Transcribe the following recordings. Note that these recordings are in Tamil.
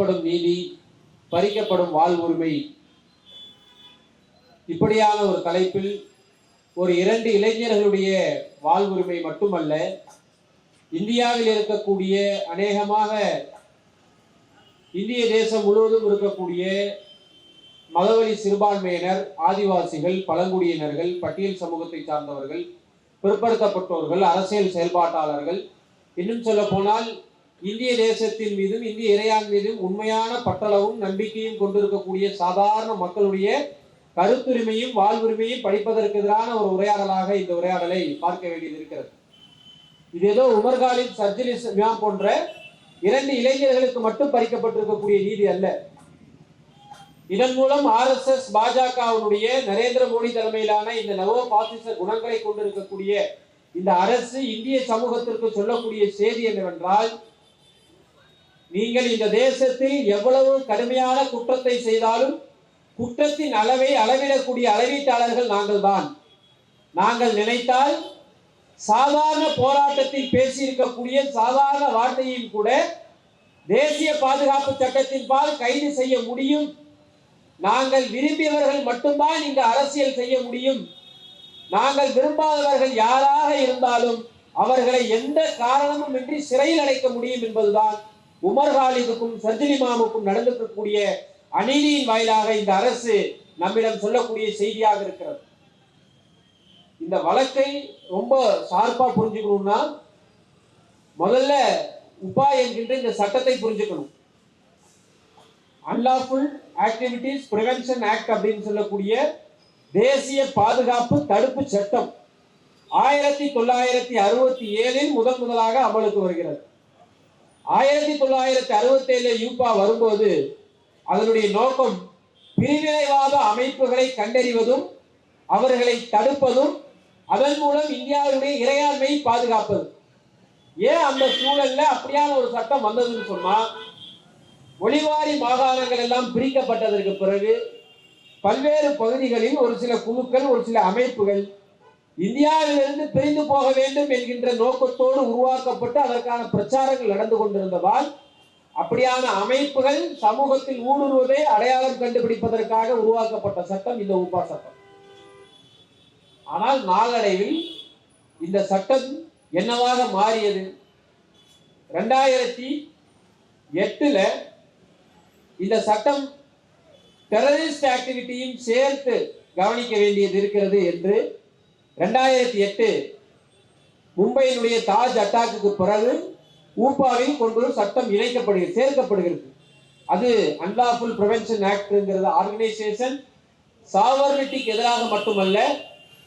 மறுக்கப்படும் நீதி, பறிக்கப்படும் வாழ்வுரிமை, இப்படியான ஒரு தலைப்பில் ஒரு 2 இளைஞர்களுடைய வாழ்வுரிமை மட்டுமல்ல, இந்தியாவில் இருக்கக்கூடிய அநேகமாக இந்திய தேசம் முழுவதும் இருக்கக்கூடிய மதவழி சிறுபான்மையினர், ஆதிவாசிகள், பழங்குடியினர்கள், பட்டியல் சமூகத்தை சார்ந்தவர்கள், பிற்படுத்தப்பட்டோர்கள், அரசியல் செயல்பாட்டாளர்கள், இன்னும் சொல்ல போனால் இந்திய தேசத்தின் மீதும் இந்திய இறையான் மீதும் உண்மையான பற்றளவும் நம்பிக்கையும் கொண்டிருக்கக்கூடிய சாதாரண மக்களுடைய கருத்துரிமையும் வாழ்வுரிமையும் படிப்பதற்கு எதிரான ஒரு உரையாடலாக இந்த உரையாடலை பார்க்க வேண்டியது இருக்கிறது. இது ஏதோ உமர் காலித், சர்ஜில் இமாம் போன்ற 2 இளைஞர்களுக்கு மட்டும் பறிக்கப்பட்டிருக்கக்கூடிய நீதி அல்ல. இதன் மூலம் RSS பாஜகவினுடைய நரேந்திர மோடி தலைமையிலான இந்த நவோ பாசிச குணங்களை கொண்டிருக்கக்கூடிய இந்த அரசு இந்திய சமூகத்திற்கு சொல்லக்கூடிய செய்தி என்னவென்றால், நீங்கள் இந்த தேசத்தில் எவ்வளவு கடுமையான குற்றத்தை செய்தாலும் குற்றத்தின் அளவை அளவிடக்கூடிய அளவீட்டாளர்கள் நாங்கள் தான். நாங்கள் நினைத்தால் சாதாரண போராட்டத்தில் பேசியிருக்கக்கூடிய சாதாரண வார்த்தையும் கூட தேசிய பாதுகாப்பு சட்டத்தின் பால் கைது செய்ய முடியும். நாங்கள் விரும்பியவர்கள் மட்டும்தான் இங்கு அரசியல் செய்ய முடியும். நாங்கள் விரும்பாதவர்கள் யாராக இருந்தாலும் அவர்களை எந்த காரணமும் இன்றி சிறையில் அடைக்க முடியும் என்பதுதான் உமர் காலிதுக்கும் சர்ஜில் இமாமுக்கும் நடந்திருக்கக்கூடிய அநீதியின் வாயிலாக இந்த அரசு நம்மிடம் சொல்லக்கூடிய செய்தியாக இருக்கிறது. இந்த வழக்கை ரொம்ப ஷார்ப்பா புரிஞ்சுக்கணும்னா முதல்ல உபா என்கின்ற இந்த சட்டத்தை புரிஞ்சுக்கணும். அன்லாஃபுல் ஆக்டிவிட்டீஸ் பிரிவென்ஷன் ஆக்ட் அப்படின்னு சொல்லக்கூடிய தேசிய பாதுகாப்பு தடுப்பு சட்டம் 1967 முதலாக அமலுக்கு வருகிறது. 1967 யூபா வரும்போது அதனுடைய நோக்கம் பிரிவினைவாத அமைப்புகளை கண்டறிவதும் அவர்களை தடுப்பதும் அதன் மூலம் இந்தியாவுடைய இறையாண்மை பாதுகாப்பது. ஏன் அந்த சூழல்ல அப்படியான ஒரு சட்டம் வந்ததுன்னு சொன்னா, மொழிவாரி மாகாணங்கள் எல்லாம் பிரிக்கப்பட்டதற்கு பிறகு பல்வேறு பகுதிகளில் ஒரு சில குழுக்கள், ஒரு சில அமைப்புகள் இந்தியாவிலிருந்து பிரிந்து போக வேண்டும் என்கின்ற நோக்கத்தோடு உருவாக்கப்பட்டு அதற்கான பிரச்சாரங்கள் நடந்து கொண்டிருந்ததால் அப்படியான அமைப்புகள் சமூகத்தில் ஊடுருவதை அடையாளம் கண்டுபிடிப்பதற்காக உருவாக்கப்பட்ட சட்டம் இந்த உபா சட்டம். ஆனால் நாளடைவில் இந்த சட்டம் என்னவாக மாறியது? 2008 இந்த சட்டம் டெரரிஸ்ட் ஆக்டிவிட்டியும் சேர்த்து கவனிக்க வேண்டியது இருக்கிறது என்று 2008 மும்பையினுடைய தாஜ் அட்டாக்கு பிறகு ஊபாவில் கொண்டு சட்டம் இணைக்கப்படுகிறது, சேர்க்கப்படுகிறது. அது அன்லாஃபுல் பிரிவென்ஷன் ஆக்ட்ங்கிறது ஆர்கனைசேஷன் சாவர்னிட்டிக்கு எதிராக மட்டுமல்ல,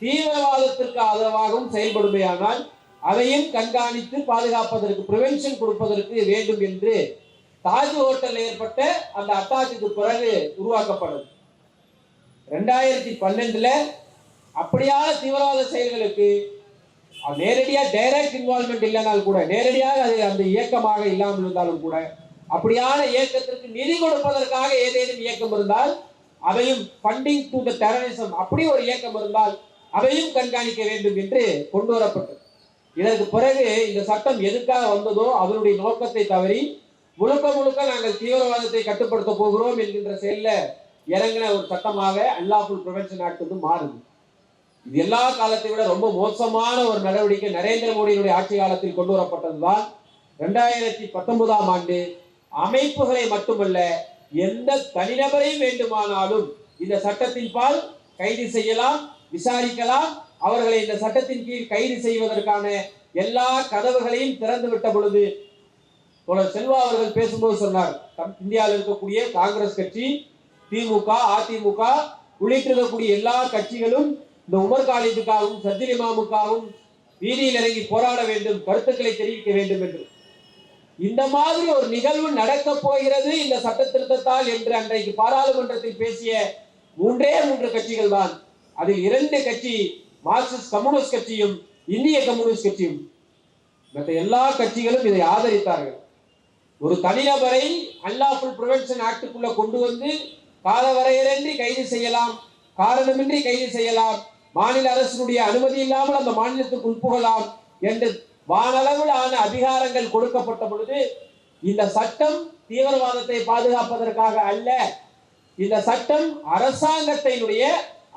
தீவிரவாதத்திற்கு ஆதரவாகவும் செயல்படுமையானால் அதையும் கண்காணித்து பாதுகாப்பதற்கு, பிரிவென்ஷன் கொடுப்பதற்கு வேண்டும் என்று தாஜ் ஹோட்டலில் ஏற்பட்ட அந்த அட்டாக்கு பிறகு உருவாக்கப்பட்டது. 2012 அப்படியான தீவிரவாத செயல்களுக்கு நேரடியாக டைரக்ட் இன்வால்மெண்ட் இல்லைனாலும் கூட, நேரடியாக அது அந்த இயக்கமாக இல்லாமல் இருந்தாலும் கூட, அப்படியான இயக்கத்திற்கு நிதி கொடுப்பதற்காக ஏதேனும் இயக்கம் இருந்தால் அதையும் ஃபண்டிங் டு த டெரரிசம், அப்படி ஒரு இயக்கம் இருந்தால் அதையும் கண்காணிக்க வேண்டும் என்று கொண்டு வரப்பட்டது. இதற்கு பிறகு இந்த சட்டம் எதுக்காக வந்ததோ அதனுடைய நோக்கத்தை தவறி முழுக்க நாங்கள் தீவிரவாதத்தை கட்டுப்படுத்த போகிறோம் என்கின்ற செயலில் இறங்கின ஒரு சட்டமாக அன்லாஃபுல் பிரிவென்ஷன் ஆக்ட் வந்து மாறுது. இது எல்லா காலத்தை விட ரொம்ப மோசமான ஒரு நடவடிக்கை நரேந்திர மோடியினுடைய ஆட்சி காலத்தில் கொண்டு வரப்பட்டதுதான். 2019 அமைப்புகளை மட்டுமல்ல எந்த தனிநபரையும் வேண்டுமானாலும் இந்த சட்டத்தின் பால் கைது செய்யலாம், விசாரிக்கலாம். அவர்களை இந்த சட்டத்தின் கீழ் கைது செய்வதற்கான எல்லா கதவுகளையும் திறந்து விட்ட பொழுது செல்வா அவர்கள் பேசும்போது சொன்னார், இந்தியாவில் இருக்கக்கூடிய காங்கிரஸ் கட்சி, திமுக, அதிமுக உள்ளிட்டிருக்கக்கூடிய எல்லா கட்சிகளும் இந்த உமர் காலிதுக்காகவும் சர்ஜில் இமாமுக்காகவும் வீதியில் இறங்கி போராட வேண்டும், கருத்துக்களை தெரிவிக்க வேண்டும் என்று. இந்த மாதிரி ஒரு நிகழ்வு நடக்க போகிறது இந்த சட்ட திருத்தத்தால் என்று அன்றைக்கு பாராளுமன்றத்தில் பேசிய 3 கட்சிகள் தான். அதில் 2 கட்சி மார்க்சிஸ்ட் கம்யூனிஸ்ட் கட்சியும் இந்திய கம்யூனிஸ்ட் கட்சியும். மற்ற எல்லா கட்சிகளும் இதை ஆதரித்தார்கள். ஒரு தனிநபரை அன்லாஃபுல் பிரிவென்ஷன் ஆக்டுக்குள்ள கொண்டு வந்து காலவரையறையின்றி கைது செய்யலாம், காரணமின்றி கைது செய்யலாம், மாநில அரசினுடைய அனுமதி இல்லாமல் அந்த மாநிலத்துக்கு உட்புகலாம் என்று வானளவிலான அதிகாரங்கள் கொடுக்கப்பட்ட பொழுது இந்த சட்டம் தீவிரவாதத்தை பாதுகாப்பதற்காக அல்ல. இந்த சட்டம் அரசாங்கத்தினுடைய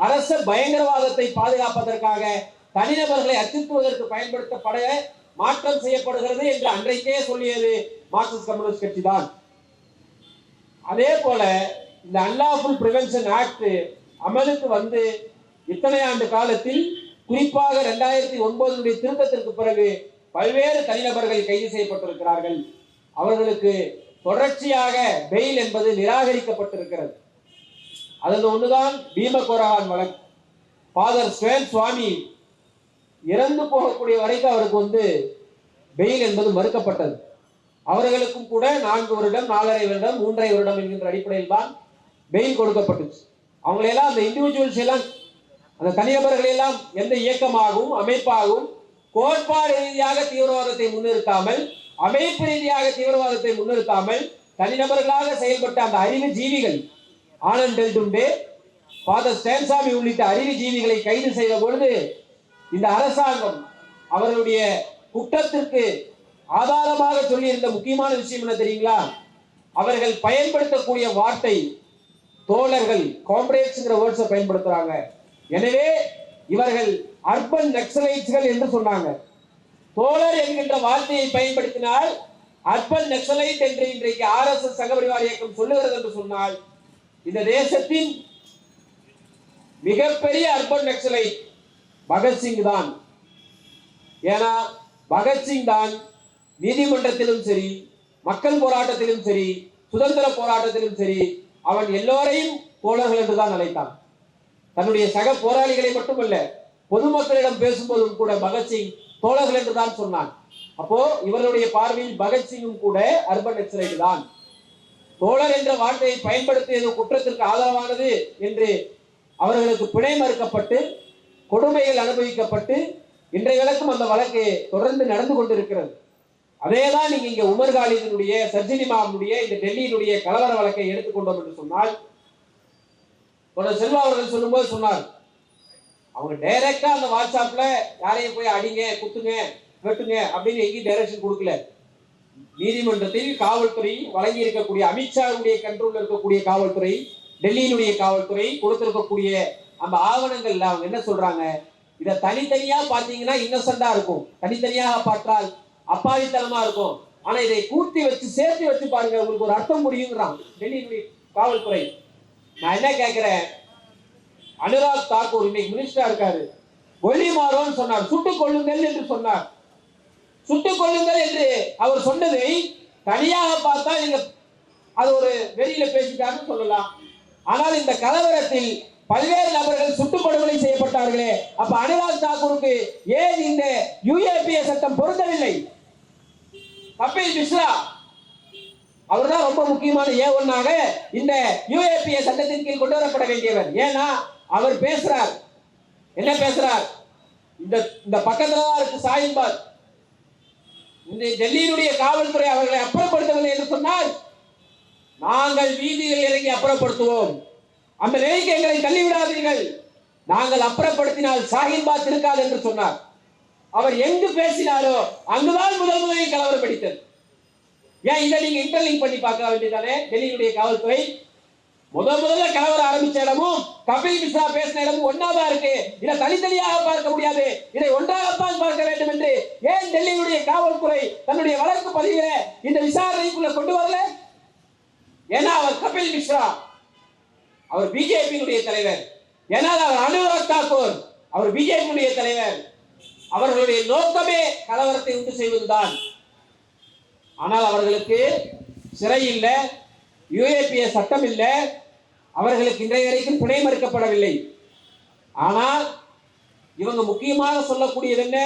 அரச பயங்கரவாதத்தை பாதுகாப்பதற்காக தனிநபர்களை அச்சுறுத்துவதற்கு பயன்படுத்தப்பட மாற்றம் செய்யப்படுகிறது என்று அன்றைக்கே சொல்லியது மார்க்சிஸ்ட் கம்யூனிஸ்ட் கட்சி தான். அதே போல இந்த அன்லாஃபுல் பிரிவென்ஷன் ஆக்ட் அமலுக்கு வந்து இத்தனை ஆண்டு காலத்தில் குறிப்பாக 2009 திருத்தத்திற்கு பிறகு பல்வேறு தனிநபர்கள் கைது செய்யப்பட்டிருக்கிறார்கள். அவர்களுக்கு தொடர்ச்சியாக பெயில் என்பது நிராகரிக்கப்பட்டிருக்கிறது. அதில் ஒன்றுதான் பீமகோரகான் வழக்கு. ஃபாதர் ஸ்வேன் சுவாமி இறந்து போகக்கூடிய வரைக்கும் அவருக்கு வந்து பெயில் என்பது மறுக்கப்பட்டது. அவர்களுக்கும் கூட 4 வருடம் 4.5 வருடம் 3.5 வருடம் என்கின்ற அடிப்படையில் தான் பெயில் கொடுக்கப்பட்டுச்சு. அவங்களெல்லாம் அந்த இண்டிவிஜுவல்ஸ் எல்லாம் அந்த தனிநபர்களை எல்லாம் எந்த இயக்கமாகவும் அமைப்பாகவும் கோட்பாடு ரீதியாக தீவிரவாதத்தை முன்னிறுத்தாமல், அமைப்பு ரீதியாக தீவிரவாதத்தை முன்னிறுத்தாமல் தனிநபர்களாக செயல்பட்ட அந்த அறிவு ஜீவிகள் ஆனந்த் டெல்டுண்டே, ஃபாதர் ஸ்டேன்சாமி உள்ளிட்ட அறிவு ஜீவிகளை கைது செய்த பொழுது இந்த அரசாங்கம் அவர்களுடைய குற்றத்திற்கு ஆதாரமாக சொல்லியிருந்த முக்கியமான விஷயம் என்ன தெரியுங்களா? அவர்கள் பயன்படுத்தக்கூடிய வார்த்தை தோழர்கள், காம்ரேட்ஸ்ங்கிற வேர்ட்ஸை பயன்படுத்துறாங்க. எனவே இவர்கள் அர்பன் நக்சலைட்ஸ்கள் என்று சொன்னாங்க. தோழர் என்கின்ற வார்த்தையை பயன்படுத்தினால் அர்பன் நக்சலைட் என்று இன்றைக்கு RSS சங்கபரிவார இயக்கம் சொல்லுகிறது என்று சொன்னால் இந்த தேசத்தின் மிகப்பெரிய அர்பன் நக்சலைட் பகத்சிங் தான். ஏன்னா பகத்சிங் தான் நீதிமன்றத்திலும் சரி, மக்கள் போராட்டத்திலும் சரி, சுதந்திர போராட்டத்திலும் சரி, அவன் எல்லோரையும் தோழர்கள் என்றுதான் அழைத்தான். தன்னுடைய சக போராளிகளை மட்டுமல்ல, பொதுமக்களிடம் பேசும்போதும் கூட பகத்சிங் தோழர்கள் என்றுதான் சொன்னான். அப்போ இவர்களுடைய பார்வையில் பகத்சிங்கும் கூட அர்பன் நக்சலைட் தான். தோழர் என்ற வார்த்தையை பயன்படுத்தியது குற்றத்திற்கு ஆதரவானது என்று அவர்களுக்கு பிணை மறுக்கப்பட்டு கொடுமைகள் அனுபவிக்கப்பட்டு இன்றைய வரைக்கும் அந்த வழக்கு தொடர்ந்து நடந்து கொண்டிருக்கிறது. அதேதான் நீங்க இங்க உமர் காலிதினுடைய சர்ஜினிமாவுடைய இந்த டெல்லியினுடைய கலவர வழக்கை எடுத்துக்கொண்டோம் என்று சொன்னால், செல்வா அவர்கள் சொல்லும்போது சொன்னார், அவங்க டைரக்டா அந்த வாட்ஸ்அப்ல யாரையும் போய் அடிங்க, குத்துங்க, வெட்டுங்க அப்படின்னு எங்கேயும் டைரக்ஷன் கொடுக்கல. நீதிமன்றத்தில் காவல்துறை வழங்கி இருக்கக்கூடிய அமித்ஷாவுடைய கண்ட்ரோல் இருக்கக்கூடிய காவல்துறை, டெல்லியினுடைய காவல்துறை கொடுத்திருக்கக்கூடிய அந்த ஆவணங்கள்ல அவங்க என்ன சொல்றாங்க, இதை தனித்தனியா பாத்தீங்கன்னா இன்னசென்டா இருக்கும், தனித்தனியாக பார்த்தால் அப்பாவித்தனமா இருக்கும். ஆனா இதை கூட்டி வச்சு சேர்த்து வச்சு பாருங்க, உங்களுக்கு ஒரு அர்த்தம் முடியுங்கிறான் டெல்லியினுடைய காவல்துறை. நான் என்ன கேட்கிறேன், அனுராக் தாக்கூர் இன்னைக்கு மினிஸ்டரா இருக்காரு, ஒளி மாறோன்னு சொன்னார், சுட்டுக் கொள்ளுங்கள் என்று சொன்னார். சுட்டுக் கொள்ளுங்கள் என்று அவர் சொன்னதை தனியாக பார்த்தா நீங்க அது ஒரு வெளியில பேசிட்டாருன்னு சொல்லலாம். ஆனால் இந்த கலவரத்தில் பல்வேறு நபர்கள் சுட்டுப்படுகொலை செய்யப்பட்டார்களே, அப்ப அனுராக் தாக்கூருக்கு ஏன் இந்த UAPA சட்டம் பொருந்தவில்லை? கபில் மிஸ்ரா அவர்தான் ரொம்ப முக்கியமான A1ஆக இந்த UAPA சட்டத்தின் கீழ் கொண்டு வரப்பட வேண்டியவர். ஏன்னா அவர் பேசுறார், என்ன பேசுறார், இந்த பக்கத்துல தான் இருக்கு சாயின்பாத், இந்த டெல்லியினுடைய காவல்துறை அவர்களை அப்புறப்படுத்தவில்லை என்று சொன்னால் நாங்கள் வீதியில் இறங்கி அப்புறப்படுத்துவோம், அந்த நிலைக்கு எங்களை தள்ளிவிடாதீர்கள், நாங்கள் அப்புறப்படுத்தினால் ஷாஹின்பாத் இருக்காது என்று சொன்னார். அவர் எங்கு பேசினாரோ அங்குதான் முதலில் கலவரம் வெடித்தது. ஏன் இதை நீங்க இன்டர்லிங்க் பண்ணி பார்க்க வேண்டியதானே? டெல்லியுடைய காவல்துறை முதல்ல கலவரம் ஆரம்பிச்ச இடமும் கபில் மிஸ்ரா பேசின இடமும் ஒன்னாதான் இருக்கு. இதை தனித்தனியாக பார்க்க முடியாது, இதை ஒன்றாகத்தான் பார்க்க வேண்டும் என்று ஏன் டெல்லியுடைய காவல்துறை தன்னுடைய வழக்கு பதிவில இந்த விசாரணைக்குள்ள கொண்டு வரல? ஏன்னா அவர் கபில் மிஸ்ரா, அவர் பிஜேபியினுடைய தலைவர். ஏனால் அவர் அனுராக் தாக்கூர், அவர் பிஜேபியுடைய தலைவர். அவர்களுடைய நோக்கமே கலவரத்தை உண்டு செய்வதுதான். ஆனால் அவர்களுக்கு சிறை இல்லை, UAPA சட்டம் இல்லை, அவர்களுக்கு இன்றைய வரைக்கும் பிணை மறுக்கப்படவில்லை. ஆனால் இவங்க முக்கியமாக சொல்லக்கூடியது என்ன,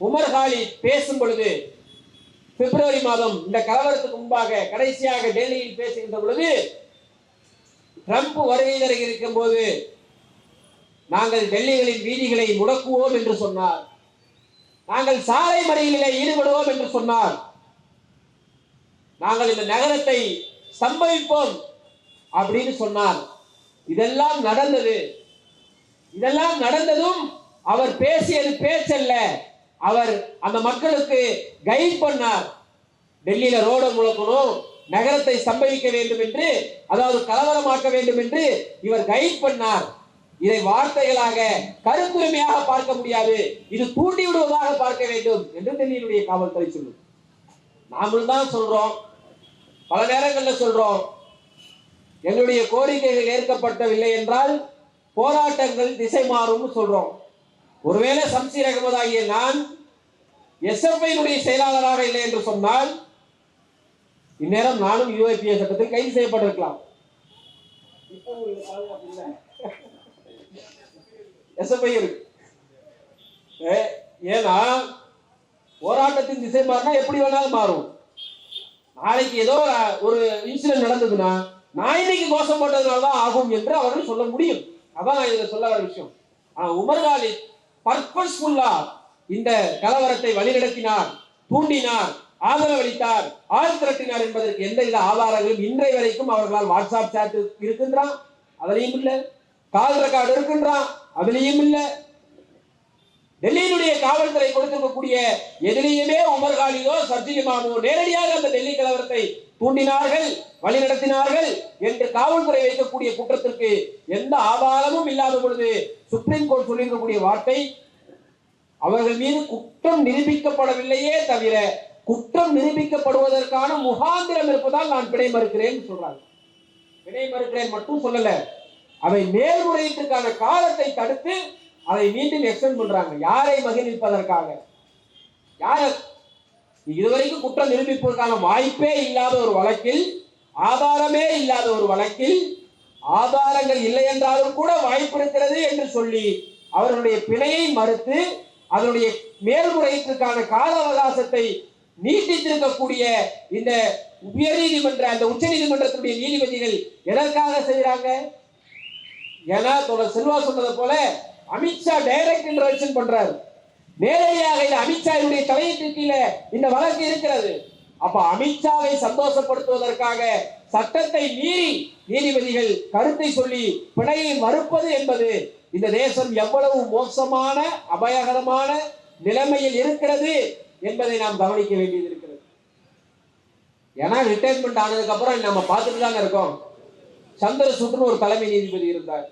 உமர் காலித் பேசும் பொழுது பிப்ரவரி மாதம் இந்த கலவரத்துக்கு முன்பாக கடைசியாக டெல்லியில் பேசுகின்ற பொழுது, ட்ரம்ப் வருகை தர இருக்கும் போது நாங்கள் டெல்லிகளின் வீதிகளை முடக்குவோம் என்று சொன்னார், நாங்கள் சாலை மறியலிலே ஈடுபடுவோம் என்று சொன்னார், நாங்கள் இந்த நகரத்தை சம்பவிப்போம் அப்படின்னு சொன்னார். இதெல்லாம் நடந்தது. இதெல்லாம் நடந்ததும் அவர் பேசியது பேச்சல்ல, அவர் அந்த மக்களுக்கு கைட் பண்ணார். டெல்லியில ரோட முழக்கணும், நகரத்தை சம்பவிக்க வேண்டும் என்று, அதாவது கலவரமாக்க வேண்டும் என்று இவர் கைட் பண்ணார். இதை வார்த்தைகளாக கருத்துரிமையாக பார்க்க முடியாது, இது தூண்டி விடுவதாக பார்க்க வேண்டும் என்று டெல்லியினுடைய காவல்துறை சொல்லும். நாமளும் தான் சொல்றோம், பல நேரங்களில் சொல்றோம், எங்களுடைய கோரிக்கைகள் ஏற்கப்படவில்லை என்றால் போராட்டங்கள் திசை மாறும் சொல்றோம். ஒருவேளை சம்சீர் அகமது ஆகிய நான் எஸ்எஃப்ஐ செயலாளராக இல்லை என்று சொன்னால் இந்நேரம் நானும் யுஏபிஏ சட்டத்தில் கைது செய்யப்பட்டிருக்கலாம். எஸ்எஃப்ஐ இருக்கு. ஏன்னா போராட்டத்தின் திசை மாறினா எப்படி வேணாலும் மாறும். நாளைக்கு ஏதோ ஒரு இன்சிடென்ட் நடந்ததுன்னா நான் இன்னைக்கு கோஷம் போட்டதுனால தான் ஆகும் என்று அவர்கள் சொல்ல முடியும். அதான் நான் இதுல சொல்ல வர விஷயம். உமர் காலித் பர்பஸ்ஃபுல்லா இந்த கலவரத்தை வழிநடத்தினார், தூண்டினார், ஆதரவளித்தார், ஆள் திரட்டினார் என்பதற்கு எந்தவித ஆதாரங்களும் இன்றைய வரைக்கும் அவர்களால் வாட்ஸ்அப் சாட் இருக்கின்றான், அதுலயும் இல்ல. கால் ரெக்கார்டு இருக்கின்றான், அதுலயும் இல்ல. டெல்லியினுடைய காவல்துறை கொடுத்திருக்கக்கூடிய எதிரியுமே உமர் காலிதோ சர்ஜி இமாமோ நேரடியாக அந்த டெல்லி கலவரத்தை தூண்டினார்கள், வழிநடத்தினார்கள் என்று காவல்துறை வைக்கக்கூடிய குற்றத்திற்கு எந்த ஆதாரமும் இல்லாத பொழுது சுப்ரீம் கோர்ட் சொல்லியிருக்கக்கூடிய வார்த்தை, அவர்கள் மீது குற்றம் நிரூபிக்கப்படவில்லையே தவிர குற்றம் நிரூபிக்கப்படுவதற்கான முகாந்திரம் இருப்பதால் நான் பிணை மறுக்கிறேன் சொல்றாங்க. பிணை மறுக்கிறேன் மட்டும் சொல்லல, அவை மேல்முறையீட்டுக்கான காலத்தை தடுத்து அதை மீண்டும் எக்ஸ்டெண்ட் பண்றாங்க. யாரை மகிழ்விப்பதற்காக? யார இதுவரைக்கும் குற்றம் நிரூபிப்பதற்கான வாய்ப்பே இல்லாத ஒரு வழக்கில், ஆதாரமே இல்லாத ஒரு வழக்கில், ஆதாரங்கள் இல்லை என்றாலும் கூட வாய்ப்பு இருக்கிறது என்று சொல்லி அவர்களுடைய பிணையை மறுத்து அதனுடைய மேல்முறையீட்டுக்கான கால அவகாசத்தை நீட்டித்திருக்கக்கூடிய இந்த உயர்நீதிமன்ற, அந்த உச்ச நீதிமன்றத்தினுடைய நீதிபதிகள் எதற்காக செய்யறாங்க? ஏன்னா செல்வா சொன்னதை போல அமித்ஷா டைரக்ட் இன்டர்வென்ஷன் பண்றாரு. நேரடியாக இந்த அமித்ஷாவுடைய தலையீட்டின் கீழே இந்த வழக்கு இருக்கிறது. அப்ப அமித்ஷாவை சந்தோஷப்படுத்துவதற்காக சட்டத்தை மீறி நீதிபதிகள் கருத்தை சொல்லி பிணையை மறுப்பது என்பது இந்த தேசம் எவ்வளவு மோசமான அபாயகரமான நிலைமையில் இருக்கிறது என்பதை நாம் கவனிக்க வேண்டியது இருக்கிறது. ஏன்னா ரிட்டையர்மெண்ட் ஆனதுக்கு அப்புறம் நம்ம பார்த்துட்டு தானே இருக்கோம். சந்திரசூட்னு ஒரு தலைமை நீதிபதி இருந்தார்.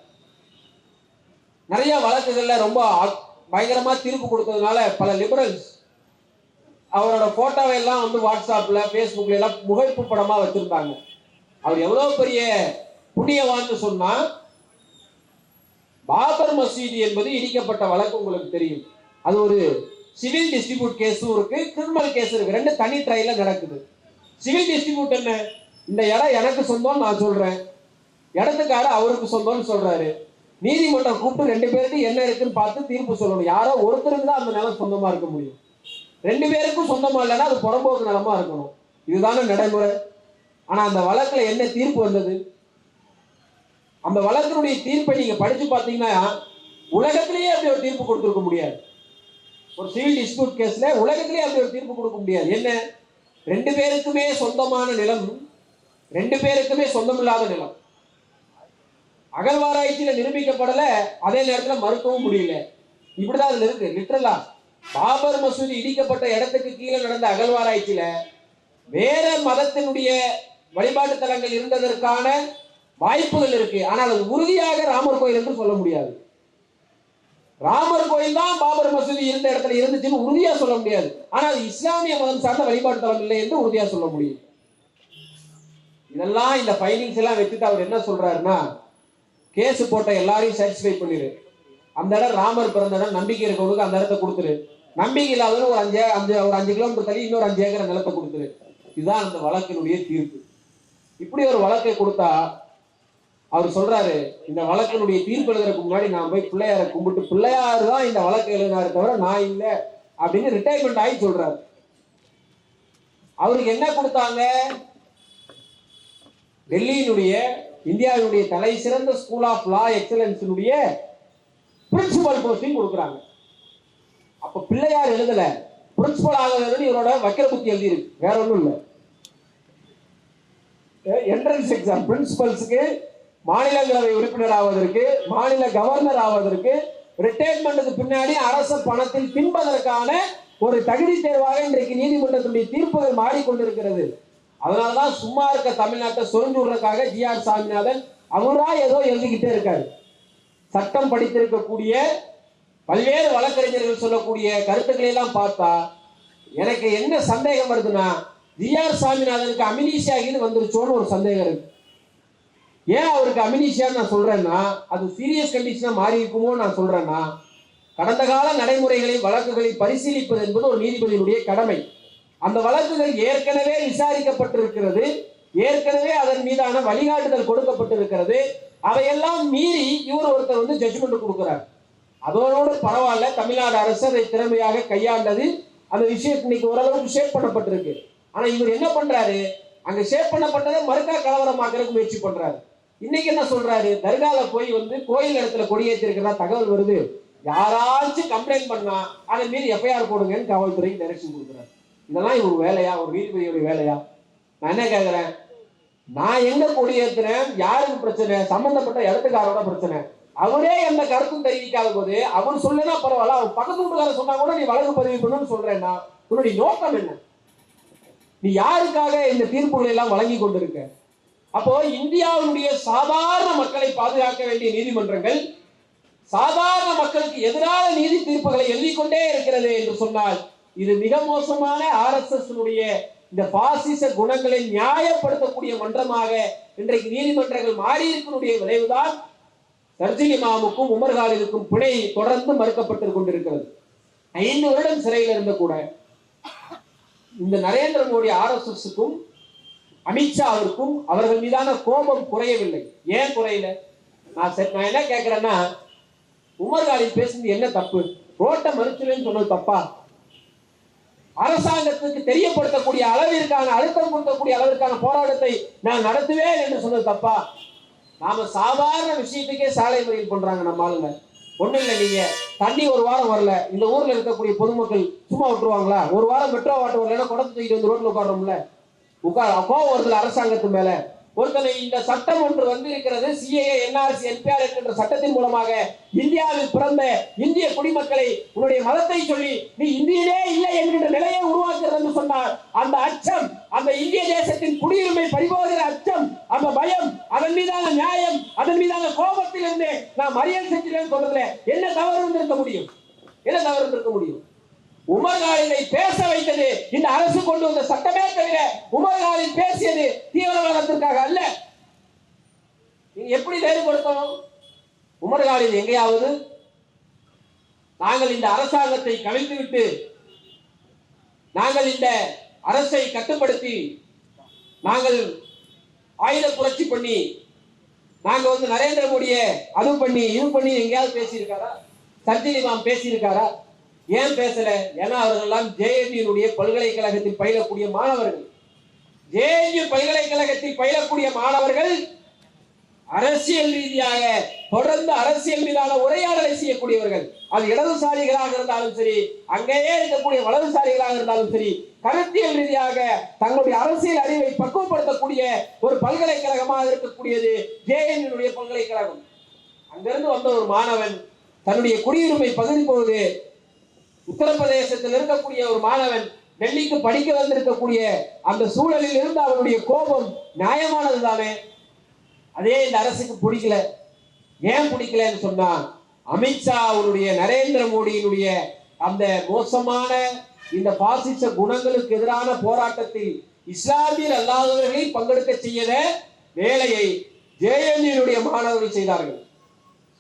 நிறைய வழக்குகள்ல ரொம்ப பயங்கரமா தீர்ப்பு கொடுத்ததுனால பல லிபரல்ஸ் அவரோட போட்டோவை எல்லாம் வாட்ஸ்அப்ல பேஸ்புக்ல எல்லாம் புகைப்பு படமா வச்சிருந்தாங்க. அவர் எவ்வளவு பெரிய புண்ணியவான்னு சொன்னா, பாபர் மசூதி என்பது இடிக்கப்பட்ட வழக்கு உங்களுக்கு தெரியும். அது ஒரு சிவில் டிஸ்ட்ரிபியூட் கேஸும் இருக்கு, கிரிமினல் கேஸ் இருக்கு. ரெண்டு தனி ட்ரையல்ல நடக்குது. சிவில் டிஸ்ட்ரிபியூட் என்ன, இந்த இடம் எனக்கு சொந்தம் நான் சொல்றேன், இடத்துக்கார அவருக்கு சொந்தம்னு சொல்றாரு. நீதிமன்றம் கூப்பிட்டு ரெண்டு பேருக்கு என்ன இருக்குன்னு பார்த்து தீர்ப்பு சொல்லணும். யாரோ ஒருத்தருக்கு தான் அந்த நிலம் சொந்தமா இருக்க முடியும். ரெண்டு பேருக்கும் சொந்தமா இல்லைன்னா அது புறம்போக்கு நிலமா இருக்கணும். இதுதானே நடைமுறை. ஆனா அந்த வழக்குல என்ன தீர்ப்பு வந்தது? அந்த வழக்கினுடைய தீர்ப்பை நீங்க படிச்சு பார்த்தீங்கன்னா உலகத்திலேயே அப்படி ஒரு தீர்ப்பு கொடுத்துருக்க முடியாது. ஒரு சிவில் டிஸ்பியூட் கேஸ்ல உலகத்திலேயே அப்படி ஒரு தீர்ப்பு கொடுக்க முடியாது. என்ன, ரெண்டு பேருக்குமே சொந்தமான நிலம், ரெண்டு பேருக்குமே சொந்தமில்லாத நிலம். அகழ்வாராய்ச்சியில நிரூபிக்கப்படல, அதே நேரத்தில் மறுக்கவும் முடியல. இப்படிதான் அதுல இருக்கு. லிட்டரலா பாபர் மசூதி இடிக்கப்பட்ட இடத்துக்கு கீழே நடந்த அகழ்வாராய்ச்சியில வேற மதத்தினுடைய வழிபாட்டு தலங்கள் இருந்ததற்கான வாய்ப்புகள் இருக்கு. ஆனால் அது உறுதியாக ராமர் கோயில் என்று சொல்ல முடியாது. ராமர் கோயில் தான் பாபர் மசூதி இருந்த இடத்துல இருந்துச்சுன்னு உறுதியா சொல்ல முடியாது. ஆனால் இஸ்லாமிய மதம் சார்ந்த வழிபாட்டு தலம் இல்லை என்று உறுதியா சொல்ல முடியும். இதெல்லாம் இந்த ஃபைண்டிங்ஸ் எல்லாம் வச்சுட்டு அவர் என்ன சொல்றாருன்னா, கேஸ் போட்ட எல்லாரையும் சாட்டிஸ்ஃபை பண்ணிரு, அந்த இடம் ராமர் பிறந்த இடம், நம்பிக்கை இருக்கவனுக்கு அந்த இடத்த கொடுத்துரு, நம்பிக்கை இல்லாதவனு ஒரு 5 கிலோமீட்டர் தள்ளி இன்னொரு 5 ஏக்கர் நிலத்தை கொடுத்துரு. இதுதான் அந்த வழக்கினுடைய தீர்ப்பு. இப்படி ஒரு வழக்கை கொடுத்தா அவர் சொல்றாரு, இந்த வழக்கினுடைய தீர்ப்பு எழுதுறதுக்கு முன்னாடி நான் போய் பிள்ளையாரை கும்பிட்டு, பிள்ளையாரு தான் இந்த வழக்கு எழுதினாரு தவிர நான் இல்லை அப்படின்னு ரிட்டையர்மெண்ட் ஆகி சொல்றாரு. அவருக்கு என்ன கொடுத்தாங்க? டெல்லியினுடைய இந்தியாவுடைய தலை சிறந்த ஸ்கூல் ஆஃப் லா எக்ஸலன்ஸினுடைய பிரின்சிபல் போஸ்டிங் கொடுக்குறாங்க. அப்ப பிள்ளையார் எழுதல, பிரின்சிபல் ஆகிறது இவரோட வக்கீல் புத்தி எழுதி இருக்கு, வேற ஒன்றும் இல்லை. என்ட்ரன்ஸ் எக்ஸாம் பிரின்சிபல்ஸுக்கு மாநிலங்களவை உறுப்பினர் ஆவதற்கு, மாநில கவர்னர் ஆவதற்கு, ரிட்டையர்மெண்ட்டுக்கு பின்னாடி அரச பணத்தில் தின்பதற்கான ஒரு தகுதி தேர்வாக இன்றைக்கு நீதிமன்றத்துடைய தீர்ப்புகள் மாறிக்கொண்டிருக்கிறது. அதனாலதான் சும்மா இருக்க தமிழ்நாட்டை சொரிஞ்சுடுறதுக்காக ஜி.ஆர். சாமிநாதன் அவரா ஏதோ எழுதிக்கிட்டே இருக்காரு. சட்டம் படித்திருக்கக்கூடிய பல்வேறு வழக்கறிஞர்கள் சொல்லக்கூடிய கருத்துக்களை எல்லாம் பார்த்தா எனக்கு என்ன சந்தேகம் வருதுன்னா, ஜி.ஆர். சாமிநாதனுக்கு அமினிஷியா வந்துருச்சோன்னு ஒரு சந்தேகம் இருக்கு. ஏன் அவருக்கு அமினிஷியான்னு நான் சொல்றேன்னா, அது சீரியஸ் கண்டிஷனா மாறி இருக்குமோ நான் சொல்றேன்னா, கடந்த கால நடைமுறைகளை வழக்குகளை பரிசீலிப்பது என்பது ஒரு நீதிபதியினுடைய கடமை. அந்த வழக்குகள் ஏற்கனவே விசாரிக்கப்பட்டிருக்கிறது, ஏற்கனவே அதன் மீதான வழிகாட்டுதல் கொடுக்கப்பட்டிருக்கிறது. அதையெல்லாம் மீறி இவர் ஒருத்தர் ஜட்ஜ்மெண்ட் கொடுக்கிறார். அதோடு பரவாயில்ல, தமிழ்நாடு அரசு அதை திறமையாக கையாண்டது. அந்த விஷயம் இன்னைக்கு ஓரளவுக்கு ஷேப் பண்ணப்பட்டிருக்கு. ஆனா இவர் என்ன பண்றாரு, அங்க ஷேப் பண்ணப்பட்டதை மறுக்கா கலவரமாக்குறதுக்கு முயற்சி பண்றாரு. இன்னைக்கு என்ன சொல்றாரு, தர்கால போய் கோயில் இடத்துல கொடியேற்றி இருக்கிறதா தகவல் வருது, யாராச்சும் கம்ப்ளைண்ட் பண்ணா அதை மீறி எஃப்ஐஆர் போடுங்கன்னு காவல்துறைக்கு டைரக்ஷன் கொடுக்குறாரு. இதெல்லாம் இவர் வேலையா, ஒரு நீதிபதியோட வேலையா? நான் என்ன கேட்கிறேன், நான் எங்க கொடியேற்றினேன், யாருக்கு பிரச்சனை, சம்பந்தப்பட்ட இடத்துக்காரோட பிரச்சனை, அவரே எந்த கருத்தும் தெரிவிக்காத போது அவர் சொல்லுனா பரவாயில்ல, அவர் பக்கத்து வீட்டுக்கார சொன்னா கூட நீ வழக்கு பதிவு பண்ணணும்னு சொல்றேன்னா உன்னுடைய நோக்கம் என்ன? நீ யாருக்காக இந்த தீர்ப்புகளை எல்லாம் வழங்கி கொண்டிருக்க? அப்போ இந்தியாவுடைய சாதாரண மக்களை பாதுகாக்க வேண்டிய நீதிமன்றங்கள் சாதாரண மக்களுக்கு எதிரான நீதி தீர்ப்புகளை எழுதிக்கொண்டே இருக்கிறது என்று சொன்னால் இது மிக மோசமான RSS இந்த பாசிச குணங்களை நியாயப்படுத்தக்கூடிய மன்றமாக இன்றைக்கு நீதிமன்றங்கள் மாறி இருக்கக்கூடிய விளைவுதான் சர்ஜில் இமாமுக்கும் உமர் காலிதுக்கும் பிணை தொடர்ந்து மறுக்கப்பட்டு கொண்டிருக்கிறது. 5 வருடம் சிறையில் இருந்த கூட இந்த நரேந்திர மோடி RSSக்கும் அமித்ஷாவிற்கும் அவர்கள் மீதான கோபம் குறையவில்லை. ஏன் குறையல? நான் என்ன கேட்கிறேன்னா, உமர் காலித் பேசுறது என்ன தப்பு? ரோட்டை மறுச்சுன்னு சொன்னது தப்பா? அரசாங்கத்துக்கு தெரியப்படுத்தக்கூடிய அளவிற்கான அழுத்தம் கொடுக்கக்கூடிய அளவிற்கான போராட்டத்தை நான் நடத்துவேன் என்று சொன்னது தப்பா? நாம சாதாரண விஷயத்துக்கே சாலை மறியல் பண்றாங்க நம்ம ஆளுங்க. ஒண்ணு இல்லை, நீங்க தண்ணி ஒரு வாரம் வரல, இந்த ஊர்ல இருக்கக்கூடிய பொதுமக்கள் சும்மா விட்டுருவாங்களா? ஒரு வாரம் மெட்ரோ வாட்டர் வரலன்னா குடத்தை தூக்கிட்டு ரோட்ல உட்காடுறோம்ல, கோவம் வருதுல அரசாங்கத்து மேல. ஒருத்தனை இந்த சட்டம் ஒன்று இருக்கிறது, CAA NRC NPR என்ற சட்டத்தின் மூலமாக இந்தியாவில் பிறந்த இந்திய குடிமக்களை உன்னுடைய மதத்தை சொல்லி நீ இந்தியனே இல்லை என்கின்ற நிலையை உருவாக்குறது என்று சொன்னார். அந்த அச்சம், அந்த இந்திய தேசத்தின் குடியுரிமை பறிபோகிற அச்சம், அந்த பயம், அதன் மீதான நியாயம், அதன் மீதான கோபத்தில் இருந்து நான் மறியல் செஞ்சிருக்கேன்னு சொல்றதுல என்ன தவறு இருந்திருக்க முடியும்? என்ன தவறு இருந்திருக்க முடியும்? உமர் காலிதை பேச வைத்தது இந்த அரசு கொண்டு வந்த சட்டமே தவிர உமர் காலித் பேசியது தீவிரவாதத்திற்காக அல்ல. நீங்க எப்படி வேறுபடுத்தணும்? உமர் காலித் எங்கேயாவது நாங்கள் இந்த அரசாங்கத்தை கவிழ்த்துவிட்டு நாங்கள் இந்த அரசை கட்டுப்படுத்தி நாங்கள் ஆயுத புரட்சி பண்ணி நாங்க நரேந்திர மோடியை அது பண்ணி இது பண்ணி எங்கேயாவது பேசியிருக்காரா? சர்ஜில் இமாம் பேசியிருக்காரா? ஏன் பேசல? ஏன்னா அவர்கள் எல்லாம் JNU பல்கலைக்கழகத்தில் பயிலக்கூடிய மாணவர்கள். JNU பல்கலைக்கழகத்தில் பயிலக்கூடிய மாணவர்கள் அரசியல் ரீதியாக தொடர்ந்து அரசியல் மீதான உரையாடலை செய்யக்கூடியவர்கள். அது இடதுசாரிகளாக இருந்தாலும் சரி, அங்கேயே இருக்கக்கூடிய வலதுசாரிகளாக இருந்தாலும் சரி, கருத்தியல் ரீதியாக தங்களுடைய அரசியல் அறிவை பக்குவப்படுத்தக்கூடிய ஒரு பல்கலைக்கழகமாக இருக்கக்கூடியது JNU பல்கலைக்கழகம். அங்கிருந்து வந்த ஒரு மாணவன் தன்னுடைய குடியுரிமை பகுதி போது உத்தரப்பிரதேசத்தில் இருக்கக்கூடிய ஒரு மாணவன் டெல்லிக்கு படிக்க வந்திருக்கக்கூடிய அந்த சூழலில் இருந்து அவருடைய கோபம் நியாயமானது தானே? அதே இந்த அரசுக்கு பிடிக்கல. ஏன் பிடிக்கலன்னு சொன்னா, அமித்ஷா அவருடைய நரேந்திர மோடியினுடைய அந்த மோசமான இந்த பாசிச குணங்களுக்கு எதிரான போராட்டத்தில் இஸ்லாமியர் அல்லாதவர்களை பங்கெடுக்க செய்யற வேலையை JNU மாணவர்கள் செய்தார்கள்.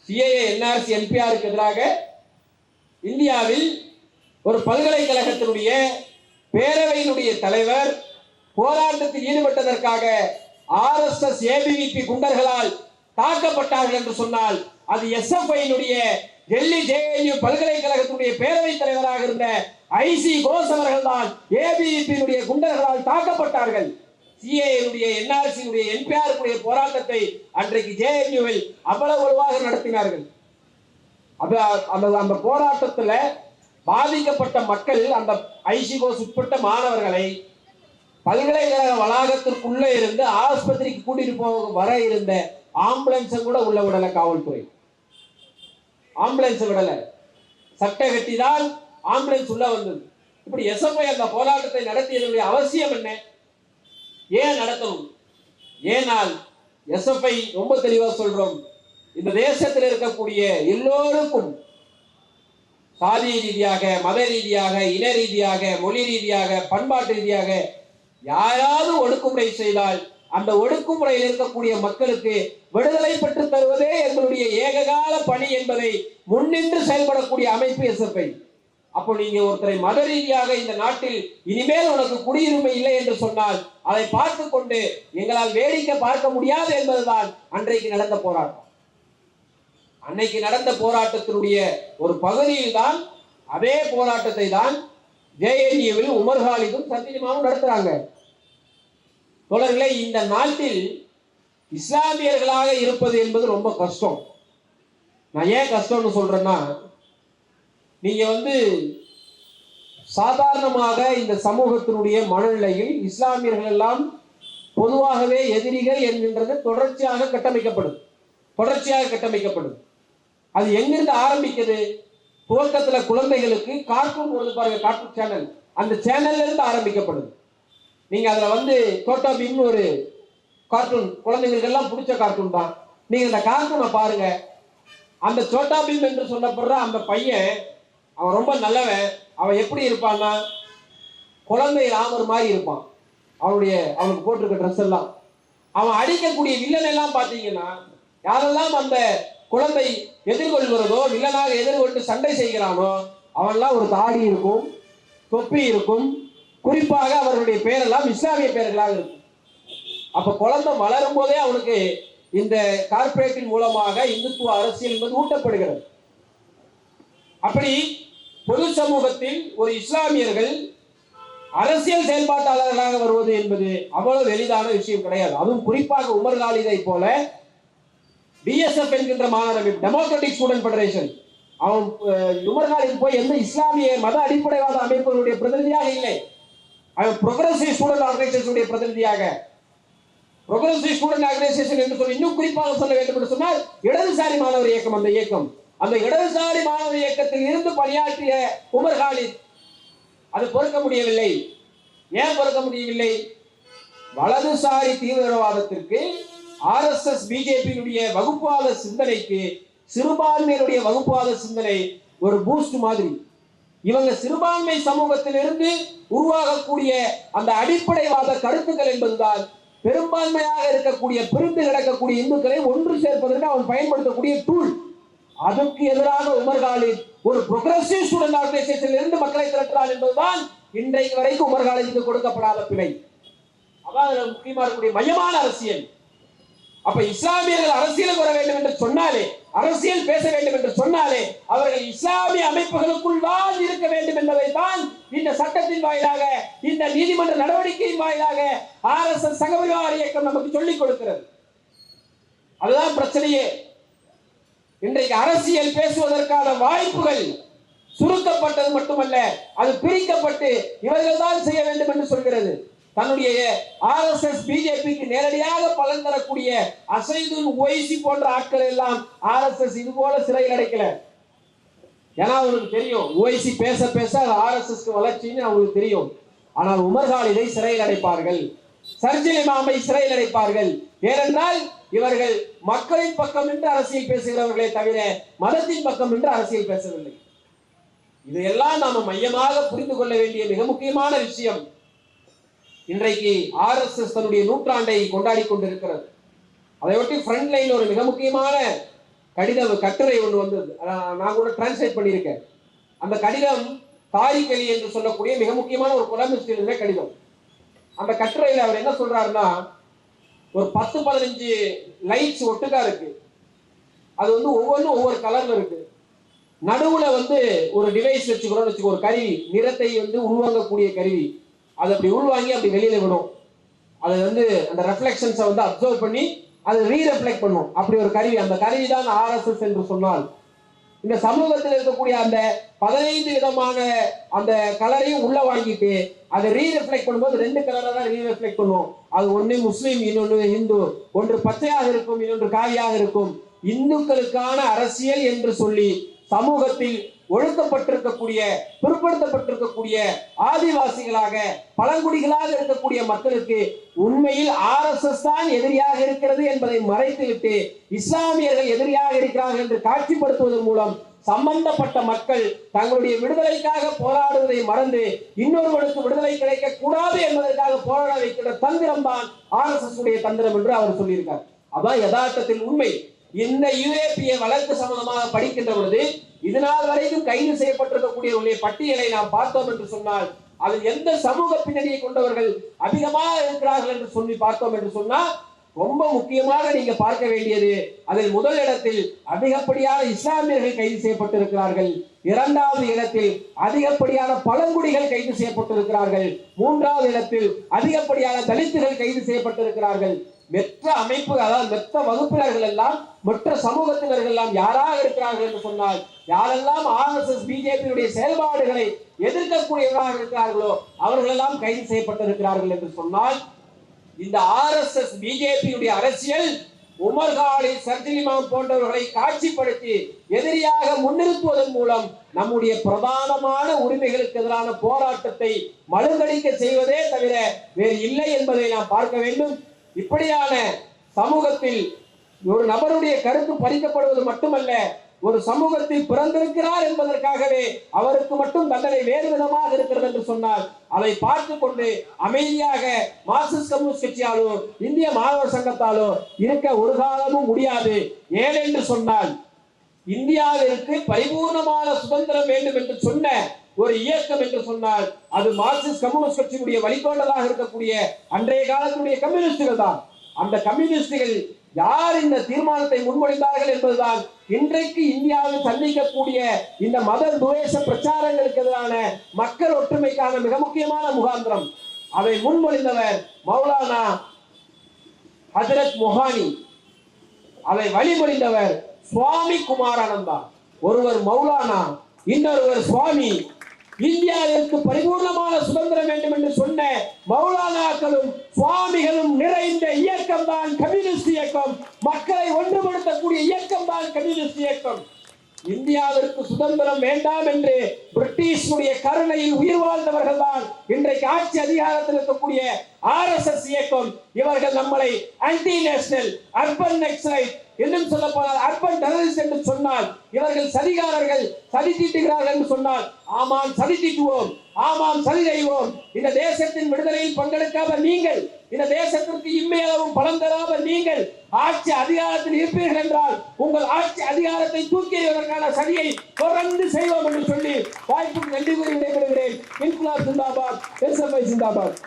CAA NRC NPRக்கு எதிராக இந்தியாவில் ஒரு பல்கலைக்கழகத்தினுடைய பேரவையினுடைய தலைவர் போராட்டத்தில் ஈடுபட்டதற்காக RSS ABVP குண்டர்களால் தாக்கப்பட்டார்கள் என்று சொன்னால் அது SFI டெல்லி JNU பல்கலைக்கழகத்தினுடைய பேரவை தலைவராக இருந்த IC கோஷ் அவர்கள் தான் ABVP குண்டர்களால் தாக்கப்பட்டார்கள். CAA NRC NPR போராட்டத்தை அன்றைக்கு JNU-வில் அவ்வளவு வலுவாக நடத்தினார்கள். அந்த போராட்டத்தில் பாதிக்கப்பட்ட மக்கள், அந்த IC கோஷ் உட்பட்ட மாணவர்களை பல்கலைக்கழக வளாகத்திற்குள்ள இருந்து ஆஸ்பத்திரிக்கு கூட்டிட்டு போக வர இருந்த ஆம்புலன்ஸை கூட உள்ள விடல காவல்துறை. ஆம்புலன்ஸ் விடல, சட்டை கட்டி தான் ஆம்புலன்ஸ் உள்ள வந்தது. இப்படி எஸ்எஃப்ஐ அந்த போராட்டத்தை நடத்தியதனுடைய அவசியம் என்ன? ஏன் நடத்தணும்? ஏனால் எஸ்எஃப்ஐ ரொம்ப தெளிவா சொல்றோம், இந்த தேசத்தில் இருக்கக்கூடிய எல்லோருக்கும் சாதி ரீதியாக, மத ரீதியாக, இன ரீதியாக, மொழி ரீதியாக, பண்பாட்டு ரீதியாக யாராவது ஒடுக்குமுறை செய்தால் அந்த ஒடுக்குமுறையில் இருக்கக்கூடிய மக்களுக்கு விடுதலை பெற்று தருவதே எங்களுடைய ஏககால பணி என்பதை முன்னின்று செயல்படக்கூடிய அமைப்பு எஸ்எஃப்ஐ. அப்போ நீங்க ஒருத்தரை மத ரீதியாக இந்த நாட்டில் இனிமேல் உனக்கு குடியுரிமை இல்லை என்று சொன்னால் அதை பார்த்து கொண்டு எங்களால் வேடிக்கை பார்க்க முடியாது என்பதுதான் அன்றைக்கு நடந்த போராட்டம். அன்னைக்கு நடந்த போராட்டத்தினுடைய ஒரு பகுதியில் தான் அதே போராட்டத்தை தான் ஜேஎன்யூவில் உமர் காலிதும் சத்தியமாவும் நடத்துறாங்க. தொடர்களே, இந்த நாட்டில் இஸ்லாமியர்களாக இருப்பது என்பது ரொம்ப கஷ்டம். நான் ஏன் கஷ்டம்னு சொல்றேன்னா, நீங்க சாதாரணமாக இந்த சமூகத்தினுடைய மனநிலையில் இஸ்லாமியர்கள் எல்லாம் பொதுவாகவே எதிரிகள் என்கின்றது தொடர்ச்சியாக கட்டமைக்கப்படுது. அது எங்கிருந்து ஆரம்பிக்குது? துவக்கத்துல குழந்தைகளுக்கு கார்ட்டூன் வருது பாருங்க, கார்ட்டூன் சேனல், அந்த சேனல்ல இருந்து ஆரம்பிக்கப்படுது. நீங்க அதுல சோட்டா பீம்னு ஒரு கார்ட்டூன், குழந்தைங்களுக்கு எல்லாம் பிடிச்ச கார்ட்டூன் தான். நீங்க அந்த கார்ட்டூனை பாருங்க. அந்த சோட்டா பீம் என்று சொல்லப்படுற அந்த பையன், அவன் ரொம்ப நல்லவன். அவன் எப்படி இருப்பான்னா, குழந்தை ராமர் மாதிரி இருப்பான். அவனுக்கு போட்டிருக்க ட்ரெஸ் எல்லாம், அவன் அடிக்கக்கூடிய வில்லன் எல்லாம் பாத்தீங்கன்னா, யாரெல்லாம் அந்த குழந்தை எதிர்கொள்கிறதோ, வில்லனாக எதிர்கொண்டு சண்டை செய்கிறானோ, அவன்லாம் ஒரு தாடி இருக்கும், தொப்பி இருக்கும். குறிப்பாக அவர்களுடைய பெயரெல்லாம் இஸ்லாமிய பெயர்களாக இருக்கும். அப்ப குழந்தை வளரும் போதே அவனுக்கு இந்த கார்பரேட்டின் மூலமாக இந்துத்துவ அரசியல் என்பது ஊட்டப்படுகிறது. அப்படி பொது சமூகத்தில் ஒரு இஸ்லாமியர்கள் அரசியல் செயல்பாட்டாளர்களாக வருவது என்பது அவ்வளவு எளிதான விஷயம் கிடையாது. அதுவும் குறிப்பாக உமர் காலிதை போல பிஎஸ்எஃப் என்கின்ற மாணவர், டெமோக்ராட்டிக் ஸ்டூடெண்ட் பெடரேஷன், அவன் உமர் காலித் போய் எந்த இஸ்லாமிய மத அடிப்படைவாத அமைப்புகளுடைய பிரதிநிதியாக இல்லை. அவன் ப்ரோக்ரசிவ் ஸ்டூடெண்ட் ஆர்கனைசேஷனுடைய பிரதிநிதியாக, ப்ரோக்ரசிவ் ஸ்டூடெண்ட் ஆர்கனைசேஷன் என்று சொல்லி இன்னும் குறிப்பாக சொல்ல வேண்டும் என்று சொன்னால் இடதுசாரி மாணவர் இயக்கம். அந்த இடதுசாரி மாணவர் இயக்கத்தில் இருந்து பணியாற்றிய உமர் காலித் அது பொறுக்க முடியவில்லை. ஏன் பொறுக்க முடியவில்லை? வலதுசாரி தீவிரவாதத்திற்கு, ஆர்எஸ்எஸ் பிஜேபியினுடைய வகுப்புவாத சிந்தனைக்கு சிறுபான்மையினுடைய வகுப்புவாத சிந்தனை ஒரு பூஸ்ட் மாதிரி. இவங்க சிறுபான்மை சமூகத்திலிருந்து உருவாகக்கூடிய அந்த அடிப்படைவாத கருத்துக்கள் என்பதுதான் பெரும்பான்மையாக இருக்கக்கூடிய பிரிந்து கிடக்கக்கூடிய இந்துக்களை ஒன்று சேர்ப்பதற்கு அவன் பயன்படுத்தக்கூடிய டூல். அதற்கு எதிராக உமர் காலித் ஒரு ப்ரோக்ரசிவ் ஸ்டூடெண்ட் ஆர்கனைசேஷனில் இருந்து மக்களை திரட்டுறார் என்பதுதான் இன்றைக்கு வரைக்கும் உமர் காலித்துக்கு கொடுக்கப்படாத பிழை. அதான் முக்கியமா இருக்கக்கூடிய மையமான அரசியல். அப்ப இஸ்லாமியர்கள் அரசியலுக்கு வர வேண்டும் என்று சொன்னாலே, அரசியல் பேச வேண்டும் என்று சொன்னாலே, அவர்கள் இஸ்லாமிய அமைப்புகளுக்குள் தான் இருக்க வேண்டும் என்பதை தான் இந்த சட்டத்தின் வாயிலாக, இந்த நீதிமன்ற நடவடிக்கையின் வாயிலாக ஆர்எஸ்எஸ் சகபரிவார இயக்கம் நமக்கு சொல்லிக் கொடுக்கிறது. அதுதான் பிரச்சனையே. இன்றைக்கு அரசியல் பேசுவதற்கான வாய்ப்புகள் சுருக்கப்பட்டது மட்டுமல்ல, அது பிரிக்கப்பட்டு இவர்கள் தான் செய்ய வேண்டும் என்று சொல்கிறது. தன்னுடைய ஆர்எஸ்எஸ் பிஜேபிக்கு நேரடியாக பலன் தரக்கூடிய அசைதுல் ஒய்சி போன்ற ஆட்கள் எல்லாம் ஆர்எஸ்எஸ் இது போல சிறையில் அடைக்கல. ஏன்னா அவங்களுக்கு தெரியும், ஒய்சி பேச பேச ஆர்எஸ்எஸ் வளர்ச்சின்னு அவங்களுக்கு தெரியும். ஆனால் உமர் காலிதை சிறையில் அடைப்பார்கள், சர்ஜில் இமாமை சிறையில் அடைப்பார்கள். ஏனென்றால் இவர்கள் மக்களின் பக்கம் என்று அரசியல் பேசுகிறவர்களே தவிர மதத்தின் பக்கம் என்று அரசியல் பேசவில்லை. இதையெல்லாம் நாம மையமாக புரிந்து கொள்ள வேண்டிய மிக முக்கியமான விஷயம். இன்றைக்கு ஆர்எஸ்எஸ் தன்னுடைய நூற்றாண்டை கொண்டாடி கொண்டிருக்கிறது. அதையொட்டி ஃப்ரண்ட் லைன்ல ஒரு மிக முக்கியமான கட்டுரை ஒன்று வந்தது. நான் கூட டிரான்ஸ்லேட் பண்ணியிருக்கேன். அந்த கடிதம் தாரிக் அலி என்று சொல்லக்கூடிய மிக முக்கியமான ஒரு கொலமிஸ்ட் எழுதின கடிதம். அந்த கட்டுரையில் அவர் என்ன சொல்றாருன்னா, ஒரு 10-15 லைட்ஸ் ஒட்டுக்கா இருக்கு. அது ஒவ்வொன்றும் ஒவ்வொரு கலர்ல இருக்கு. நடுவுல ஒரு டிவைஸ் வச்சுக்கிறோம்னு ஒரு கருவி, நிறத்தை உள்வாங்கக்கூடிய கருவி. அது அப்படி உள்வாங்கி அப்படி வெளியில விடும். அது அந்த ரெஃப்ளெக்ஷன்ஸை அப்சர்வ் பண்ணி அது ரீரெஃப்ளெக்ட் பண்ணும். அப்படி ஒரு கருவி. அந்த கருவி தான் ஆர்எஸ்எஸ் என்று சொன்னால், இந்த சமூகத்தில் இருக்கக்கூடிய அந்த 15 விதமான அந்த கலரையும் உள்ள வாங்கிட்டு அதை ரீரெஃப்ளெக்ட் பண்ணும்போது 2 கலரை தான் ரீரெஃப்ளெக்ட் பண்ணும். அது ஒன்று முஸ்லீம், இன்னொன்று இந்து. ஒன்று பச்சையாக இருக்கும், இன்னொன்று காவியாக இருக்கும். இந்துக்களுக்கான அரசியல் என்று சொல்லி சமூகத்தில் ஒழுக்கப்பட்டிருக்கக்கூடிய, பிற்படுத்தப்பட்டிருக்கக்கூடிய ஆதிவாசிகளாக, பழங்குடிகளாக இருக்கக்கூடிய மக்களுக்கு உண்மையில் RSS தான் எதிரியாக இருக்கிறது என்பதை மறைத்துவிட்டு இஸ்லாமியர்கள் எதிரியாக இருக்கிறார்கள் என்று காட்சிப்படுத்துவதன் மூலம் சம்பந்தப்பட்ட மக்கள் தங்களுடைய விடுதலைக்காக போராடுவதை மறந்து இன்னொருவனுக்கு விடுதலை கிடைக்க கூடாது என்பதற்காக போராட வைக்கிற தந்திரம் தான் RSS உடைய தந்திரம் என்று அவர் சொல்லியிருக்கார். அதான் யதார்த்தத்தில் உண்மை. இந்த UAPA வழக்கு சம்பந்தமாக படிக்கின்ற பொழுது இதனால் வரைக்கும் கைது செய்யப்பட்டிருக்கக்கூடிய பட்டியலை நாம் பார்த்தோம் என்று சொன்னால் அதில் எந்த சமூக பின்னணியை கொண்டவர்கள் அதிகமாக இருக்கிறார்கள் என்று சொல்லி பார்த்தோம் என்று சொன்னால் ரொம்ப முக்கியமாக நீங்க பார்க்க வேண்டியது, அதில் முதல் இடத்தில் அதிகப்படியான இஸ்லாமியர்கள் கைது செய்யப்பட்டிருக்கிறார்கள், இரண்டாவது இடத்தில் அதிகப்படியான பழங்குடிகள் கைது செய்யப்பட்டிருக்கிறார்கள், மூன்றாவது இடத்தில் அதிகப்படியான தலித்துகள் கைது செய்யப்பட்டிருக்கிறார்கள். மற்ற அமைப்புகள், அதாவது மற்ற வகுப்பினர்கள் எல்லாம், மற்ற சமூகத்தினர்கள் எல்லாம் யாராக இருக்கிறார்கள் என்று சொன்னால் யாரெல்லாம் RSS BJP செயல்பாடுகளை எதிர்க்கக்கூடியவர்களாக இருக்கிறார்களோ அவர்கள் எல்லாம் கைது செய்யப்பட்டிருக்கிறார்கள் என்று சொன்னால் இந்த RSS BJP அரசியல் உமர் காலித், சர்ஜில் இமாம் போன்றவர்களை காட்சிப்படுத்தி எதிரியாக முன்னிறுத்துவதன் மூலம் நம்முடைய பிரதானமான உரிமைகளுக்கு எதிரான போராட்டத்தை மழுங்கடிக்க செய்வதே தவிர வேறு இல்லை என்பதை நாம் பார்க்க வேண்டும். இப்படியான சமூகத்தில் ஒரு நபருடைய கருத்து பறிக்கப்படுவது மட்டுமல்ல, ஒரு சமூகத்தில் பிறந்திருக்கிறார் என்பதற்காகவே அவருக்கு மட்டும் தண்டனை வேறு விதமாக இருக்கிறது என்று சொன்னால் அதை பார்த்து கொண்டு அமைதியாக மார்க்சிஸ்ட் கம்யூனிஸ்ட் கட்சியாலோ இந்திய மாணவர் சங்கத்தாலோ இருக்க ஒரு காலமும் முடியாது. ஏனென்று சொன்னால் இந்தியாவிற்கு பரிபூர்ணமான சுதந்திரம் வேண்டும் என்று சொன்ன ஒரு இயக்கம் என்று சொன்னால் அது மார்க்சிஸ்ட் கம்யூனிஸ்ட் கட்சியினுடைய வழிகோண்டதாக இருக்கக்கூடிய அன்றைய காலத்துடைய கம்யூனிஸ்டுகள் தான். அந்த கம்யூனிஸ்டுகள் யார் இந்த தீர்மானத்தை முன்மொழிந்தார்கள் என்பதுதான் இன்றைக்கு இந்தியாவில் சந்திக்கக்கூடிய இந்த மத துவேஷ பிரச்சாரங்களுக்கு எதிரான மக்கள் ஒற்றுமைக்கான மிக முக்கியமான முகாந்திரம். அதை முன்மொழிந்தவர் மௌலானா ஹஜரத் மொஹானி, அதை வழிமொழிந்தவர் சுவாமி குமாரானந்தா. ஒருவர் மௌலானா, இன்னொருவர் சுவாமி. இந்தியாவிற்கு பரிபூர்ணமான சுதந்திரம் வேண்டும் என்று சொன்ன மௌலானாக்களும் சுவாமிகளும் நிறைந்த இயக்கம் தான் கம்யூனிஸ்ட் இயக்கம். மக்களை ஒன்றுபடுத்தக்கூடிய இயக்கம் தான் கம்யூனிஸ்ட் இயக்கம். இந்தியாவிற்கு சுதந்திரம் வேண்டாம் என்று பிரிட்டிஷுடைய கருணையில் உயிர் வாழ்ந்தவர்கள் தான் இன்றைக்கு ஆட்சி அதிகாரத்தில் இருக்கக்கூடிய RSS இயக்கம். இவர்கள் நம்மளை ஆன்டி நேஷனல், அர்பன் நக்சலைட் என்றும் சொல்லப்போனால் அர்பன் டெரரிஸ்ட் என்று சொன்னால் இவர்கள் சதிகாரர்கள், சதி தீட்டுகிறார்கள் என்று சொன்னால் ஆமாம் சதி தீட்டுவோம், ஆமாம் சதி செய்வோம். இந்த தேசத்தின் விடுதலையில் பங்கெடுக்காத நீங்கள், இந்த தேசத்திற்கு இம்மையளவும் பலம் தராத நீங்கள் ஆட்சி அதிகாரத்தில் இருப்பீர்கள் என்றால் உங்கள் ஆட்சி அதிகாரத்தை தூக்கி எறிவதற்கான சதியை தொடர்ந்து செய்வோம் என்று சொல்லி வாய்ப்புக்கு நன்றி கூறி விடைபெறுகிறேன். இன்குலாப் ஜிந்தாபாத், SFI ஜிந்தாபாத்.